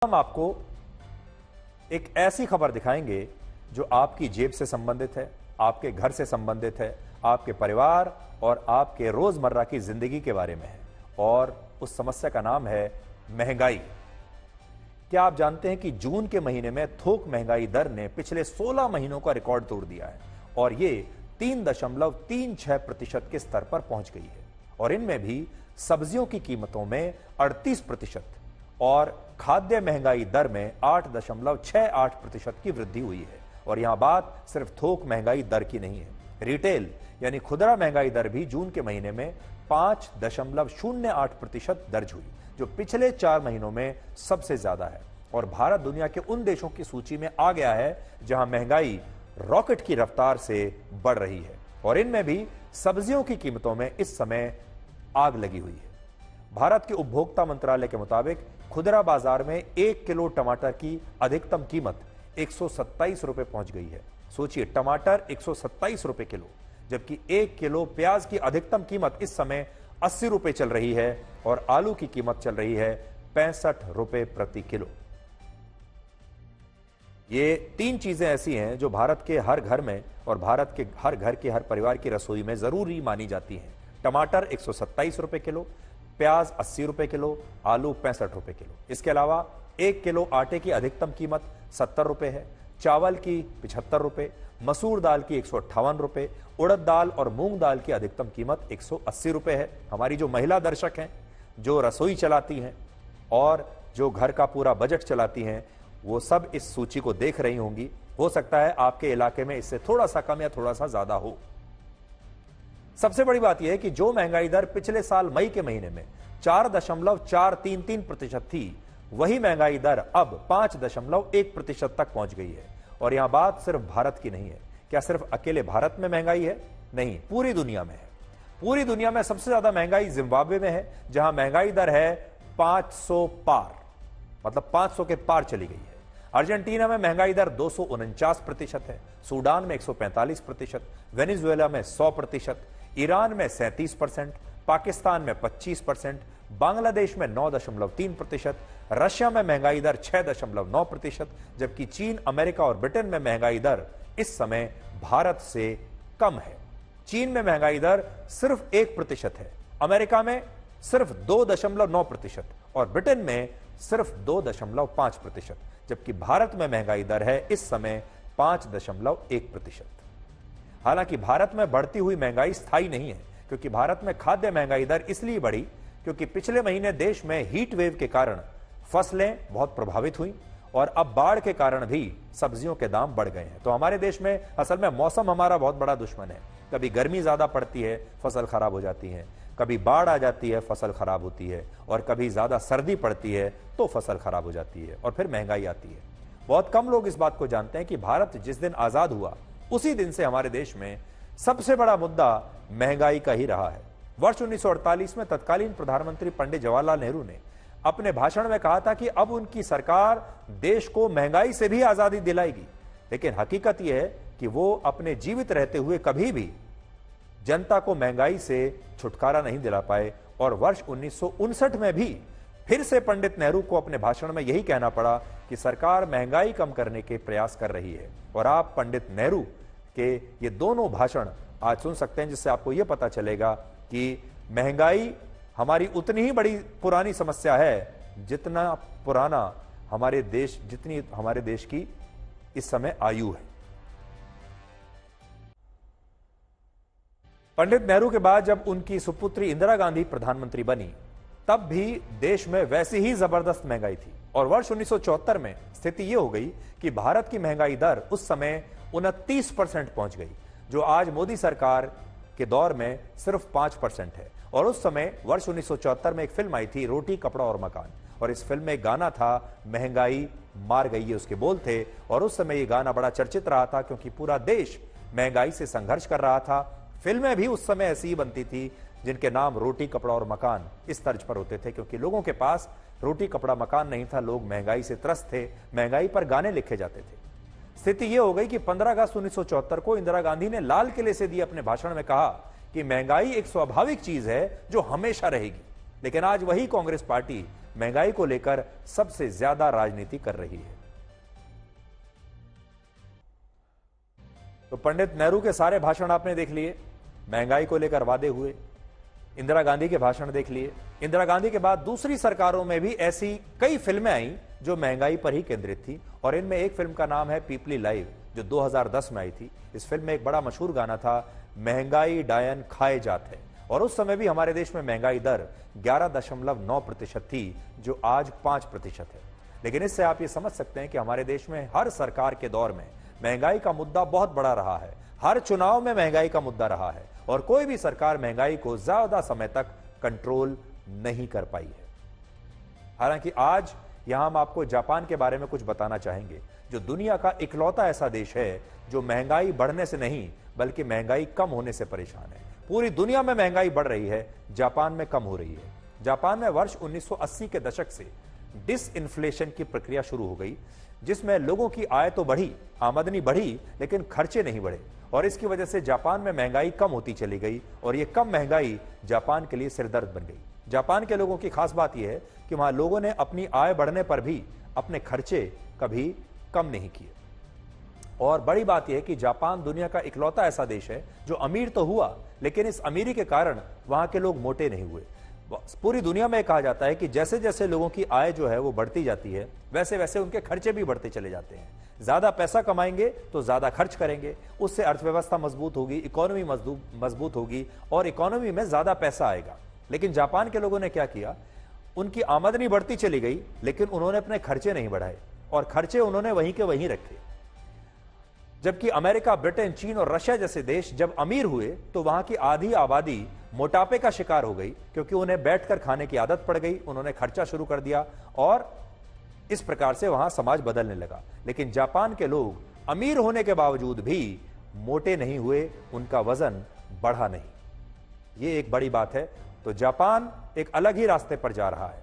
हम आपको एक ऐसी खबर दिखाएंगे जो आपकी जेब से संबंधित है, आपके घर से संबंधित है, आपके परिवार और आपके रोजमर्रा की जिंदगी के बारे में है। और उस समस्या का नाम है महंगाई। क्या आप जानते हैं कि जून के महीने में थोक महंगाई दर ने पिछले 16 महीनों का रिकॉर्ड तोड़ दिया है और ये 3.36% के स्तर पर पहुंच गई है। और इनमें भी सब्जियों की कीमतों में 38% और खाद्य महंगाई दर में 8.68% की वृद्धि हुई है। और यहां बात सिर्फ थोक महंगाई दर की नहीं है, रिटेल यानी खुदरा महंगाई दर भी जून के महीने में 5.08% दर्ज हुई, जो पिछले 4 महीनों में सबसे ज्यादा है। और भारत दुनिया के उन देशों की सूची में आ गया है जहां महंगाई रॉकेट की रफ्तार से बढ़ रही है। और इनमें भी सब्जियों की कीमतों में इस समय आग लगी हुई है। भारत के उपभोक्ता मंत्रालय के मुताबिक खुदरा बाजार में 1 किलो टमाटर की अधिकतम कीमत 127 रुपए पहुंच गई है। सोचिए, टमाटर 127 रुपए किलो, जबकि 1 किलो प्याज की अधिकतम कीमत इस समय 80 रुपए चल रही है और आलू की कीमत चल रही है 65 रुपए प्रति किलो। ये 3 चीजें ऐसी हैं जो भारत के हर घर में और भारत के हर घर के हर परिवार की रसोई में जरूरी मानी जाती हैं। टमाटर 127 रुपए किलो, प्याज 80 रुपए किलो, आलू 65 रुपए किलो। इसके अलावा 1 किलो आटे की अधिकतम कीमत 70 रुपए है, चावल की 75 रुपए, मसूर दाल की 158 रुपए, उड़द दाल और मूंग दाल की अधिकतम कीमत 180 रुपए है। हमारी जो महिला दर्शक हैं, जो रसोई चलाती हैं और जो घर का पूरा बजट चलाती हैं, वो सब इस सूची को देख रही होंगी। हो सकता है आपके इलाके में इससे थोड़ा सा कम या थोड़ा सा ज्यादा हो। सबसे बड़ी बात यह है कि जो महंगाई दर पिछले साल मई के महीने में 4.433% थी, वही महंगाई दर अब 5.1% तक पहुंच गई है। और यहां बात सिर्फ भारत की नहीं है। क्या सिर्फ अकेले भारत में महंगाई है? नहीं, पूरी दुनिया में है। पूरी दुनिया में सबसे ज्यादा महंगाई जिम्बाब्वे में है, जहां महंगाई दर है 500 पार, मतलब 500 के पार चली गई है। अर्जेंटीना में महंगाई दर 249% है, सूडान में 145%, वेनेजुएला में 100%, ईरान में 37%, पाकिस्तान में 25%, बांग्लादेश में 9.3%, रशिया में महंगाई दर 6.9%, जबकि चीन, अमेरिका और ब्रिटेन में महंगाई दर इस समय भारत से कम है। चीन में महंगाई दर सिर्फ 1% है, अमेरिका में सिर्फ 2.9% और ब्रिटेन में सिर्फ 2.5%, जबकि भारत में महंगाई दर है इस समय 5.1%। हालांकि भारत में बढ़ती हुई महंगाई स्थायी नहीं है, क्योंकि भारत में खाद्य महंगाई दर इसलिए बढ़ी क्योंकि पिछले महीने देश में हीट वेव के कारण फसलें बहुत प्रभावित हुई और अब बाढ़ के कारण भी सब्जियों के दाम बढ़ गए हैं। तो हमारे देश में असल में मौसम हमारा बहुत बड़ा दुश्मन है। कभी गर्मी ज्यादा पड़ती है, फसल खराब हो जाती है, कभी बाढ़ आ जाती है, फसल खराब होती है, और कभी ज्यादा सर्दी पड़ती है तो फसल खराब हो जाती है, और फिर महंगाई आती है। बहुत कम लोग इस बात को जानते हैं कि भारत जिस दिन आजाद हुआ उसी दिन से हमारे देश में सबसे बड़ा मुद्दा महंगाई का ही रहा है। वर्ष 1948 में तत्कालीन प्रधानमंत्री पंडित जवाहरलाल नेहरू ने अपने भाषण में कहा था कि अब उनकी सरकार देश को महंगाई से भी आजादी दिलाएगी। लेकिन हकीकत यह है कि वो अपने जीवित रहते हुए कभी भी जनता को महंगाई से छुटकारा नहीं दिला पाए। और वर्ष 1959 में भी फिर से पंडित नेहरू को अपने भाषण में यही कहना पड़ा कि सरकार महंगाई कम करने के प्रयास कर रही है। और आप पंडित नेहरू के ये दोनों भाषण आज सुन सकते हैं, जिससे आपको यह पता चलेगा कि महंगाई हमारी उतनी ही बड़ी पुरानी समस्या है जितना पुराना जितनी हमारे देश की इस समय आयु है। पंडित नेहरू के बाद जब उनकी सुपुत्री इंदिरा गांधी प्रधानमंत्री बनी, तब भी देश में वैसी ही जबरदस्त महंगाई थी। और वर्ष 1974 में स्थिति यह हो गई कि भारत की महंगाई दर उस समय 29% पहुंच गई, जो आज मोदी सरकार के दौर में सिर्फ 5% है। और उस समय वर्ष 1974 में एक फिल्म आई थी, रोटी कपड़ा और मकान, और इस फिल्म में एक गाना था, महंगाई मार गई, है उसके बोल थे। और उस समय यह गाना बड़ा चर्चित रहा था क्योंकि पूरा देश महंगाई से संघर्ष कर रहा था। फिल्में भी उस समय ऐसी ही बनती थी जिनके नाम रोटी कपड़ा और मकान इस तर्ज पर होते थे, क्योंकि लोगों के पास रोटी कपड़ा मकान नहीं था, लोग महंगाई से त्रस्त थे, महंगाई पर गाने लिखे जाते थे। स्थिति यह हो गई कि 15 अगस्त 1974 को इंदिरा गांधी ने लाल किले से दिए अपने भाषण में कहा कि महंगाई एक स्वाभाविक चीज है जो हमेशा रहेगी। लेकिन आज वही कांग्रेस पार्टी महंगाई को लेकर सबसे ज्यादा राजनीति कर रही है। तो पंडित नेहरू के सारे भाषण आपने देख लिए, महंगाई को लेकर वादे हुए। इंदिरा गांधी के भाषण देख लिए। इंदिरा गांधी के बाद दूसरी सरकारों में भी ऐसी कई फिल्में आई जो महंगाई पर ही केंद्रित थी, और इनमें एक फिल्म का नाम है पीपली लाइव, जो 2010 में आई थी। इस फिल्म में एक बड़ा मशहूर गाना था, महंगाई डायन खाए जात है, और उस समय भी हमारे देश में महंगाई दर 11.9% थी, जो आज 5% है। लेकिन इससे आप ये समझ सकते हैं कि हमारे देश में हर सरकार के दौर में महंगाई का मुद्दा बहुत बड़ा रहा है। हर चुनाव में महंगाई का मुद्दा रहा है, और कोई भी सरकार महंगाई को ज्यादा समय तक कंट्रोल नहीं कर पाई है। हालांकि आज यहां हम आपको जापान के बारे में कुछ बताना चाहेंगे, जो दुनिया का इकलौता ऐसा देश है जो महंगाई बढ़ने से नहीं बल्कि महंगाई कम होने से परेशान है। पूरी दुनिया में महंगाई बढ़ रही है, जापान में कम हो रही है। जापान में वर्ष 1980 के दशक से डिसइन्फ्लेशन की प्रक्रिया शुरू हो गई, जिसमें लोगों की आय तो बढ़ी, आमदनी बढ़ी, लेकिन खर्चे नहीं बढ़े, और इसकी वजह से जापान में महंगाई कम होती चली गई, और यह कम महंगाई जापान के लिए सिरदर्द बन गई। जापान के लोगों की खास बात यह है कि वहां लोगों ने अपनी आय बढ़ने पर भी अपने खर्चे कभी कम नहीं किए। और बड़ी बात यह है कि जापान दुनिया का इकलौता ऐसा देश है जो अमीर तो हुआ, लेकिन इस अमीरी के कारण वहां के लोग मोटे नहीं हुए। पूरी दुनिया में कहा जाता है कि जैसे जैसे लोगों की आय जो है वो बढ़ती जाती है, वैसे वैसे उनके खर्चे भी बढ़ते चले जाते हैं। ज्यादा पैसा कमाएंगे तो ज्यादा खर्च करेंगे, उससे अर्थव्यवस्था मजबूत होगी, इकोनॉमी मजबूत होगी, और इकोनॉमी में ज्यादा पैसा आएगा। लेकिन जापान के लोगों ने क्या किया, उनकी आमदनी बढ़ती चली गई, लेकिन उन्होंने अपने खर्चे नहीं बढ़ाए, और खर्चे उन्होंने वहीं के वहीं रखे। जबकि अमेरिका, ब्रिटेन, चीन और रशिया जैसे देश जब अमीर हुए तो वहां की आधी आबादी मोटापे का शिकार हो गई, क्योंकि उन्हें बैठकर खाने की आदत पड़ गई, उन्होंने खर्चा शुरू कर दिया, और इस प्रकार से वहां समाज बदलने लगा। लेकिन जापान के लोग अमीर होने के बावजूद भी मोटे नहीं हुए, उनका वजन बढ़ा नहीं। ये एक बड़ी बात है। तो जापान एक अलग ही रास्ते पर जा रहा है।